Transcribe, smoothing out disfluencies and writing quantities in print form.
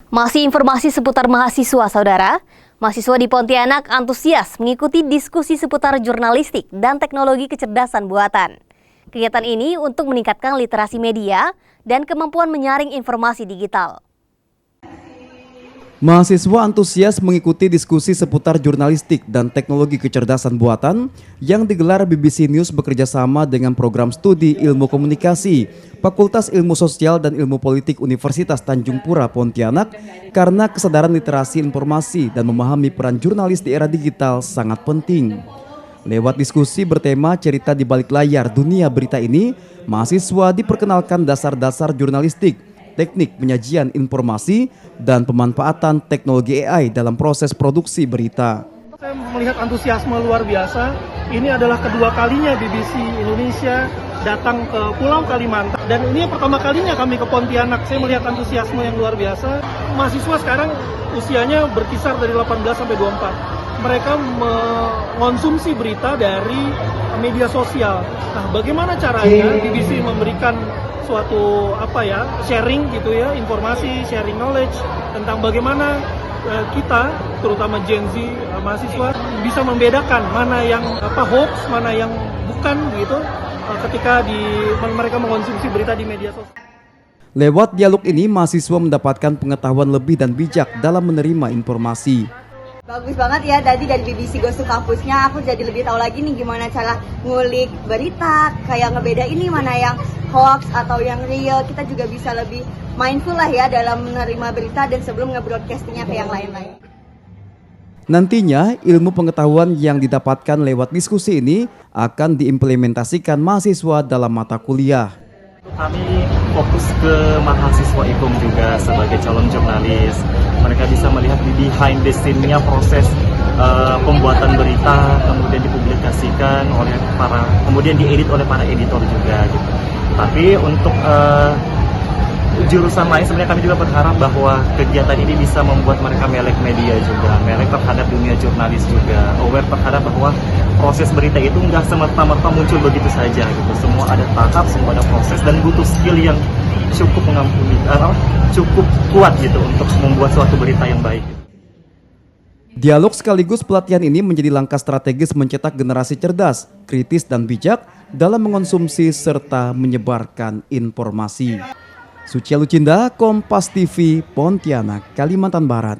Masih informasi seputar mahasiswa, saudara. Mahasiswa di Pontianak antusias mengikuti diskusi seputar jurnalistik dan teknologi kecerdasan buatan. Kegiatan ini untuk meningkatkan literasi media dan kemampuan menyaring informasi digital. Mahasiswa antusias mengikuti diskusi seputar jurnalistik dan teknologi kecerdasan buatan yang digelar BBC News bekerjasama dengan program studi ilmu komunikasi Fakultas Ilmu Sosial dan Ilmu Politik Universitas Tanjung Pura Pontianak karena kesadaran literasi informasi dan memahami peran jurnalis di era digital sangat penting. Lewat diskusi bertema cerita di balik layar dunia berita ini, mahasiswa diperkenalkan dasar-dasar jurnalistik, teknik penyajian informasi, dan pemanfaatan teknologi AI dalam proses produksi berita. Saya melihat antusiasme luar biasa. Ini adalah kedua kalinya BBC Indonesia datang ke Pulau Kalimantan. Dan ini pertama kalinya kami ke Pontianak. Saya melihat antusiasme yang luar biasa. Mahasiswa sekarang usianya berkisar dari 18 sampai 24. Mereka mengonsumsi berita dari media sosial. Nah, bagaimana caranya BBC memberikan suatu sharing gitu ya, informasi, sharing knowledge tentang bagaimana kita, terutama Gen Z mahasiswa, bisa membedakan mana yang hoax, mana yang bukan gitu ketika mereka mengonsumsi berita di media sosial. Lewat dialog ini, mahasiswa mendapatkan pengetahuan lebih dan bijak dalam menerima informasi. Bagus banget ya, tadi dari BBC Goes to Kampusnya aku jadi lebih tahu lagi nih gimana cara ngulik berita, kayak ngebeda ini mana yang hoax atau yang real. Kita juga bisa lebih mindful lah ya dalam menerima berita dan sebelum nge-broadcastingnya ke yang lain-lain. Nantinya ilmu pengetahuan yang didapatkan lewat diskusi ini akan diimplementasikan mahasiswa dalam mata kuliah. Kami fokus ke mahasiswa IKUM juga sebagai calon jurnalis. Mereka bisa melihat di behind the scene-nya proses pembuatan berita, kemudian dipublikasikan kemudian diedit oleh para editor juga gitu. Tapi untuk jurusan lain sebenarnya kami juga berharap bahwa kegiatan ini bisa membuat mereka melek media juga, melek terhadap dunia jurnalis juga, aware terhadap bahwa proses berita itu nggak semerta-merta muncul begitu saja gitu. Semua ada tahap, semua ada proses dan butuh skill yang cukup cukup kuat gitu untuk membuat suatu berita yang baik. Dialog sekaligus pelatihan ini menjadi langkah strategis mencetak generasi cerdas, kritis dan bijak dalam mengonsumsi serta menyebarkan informasi. Sucia Lucinda, Kompas TV, Pontianak, Kalimantan Barat.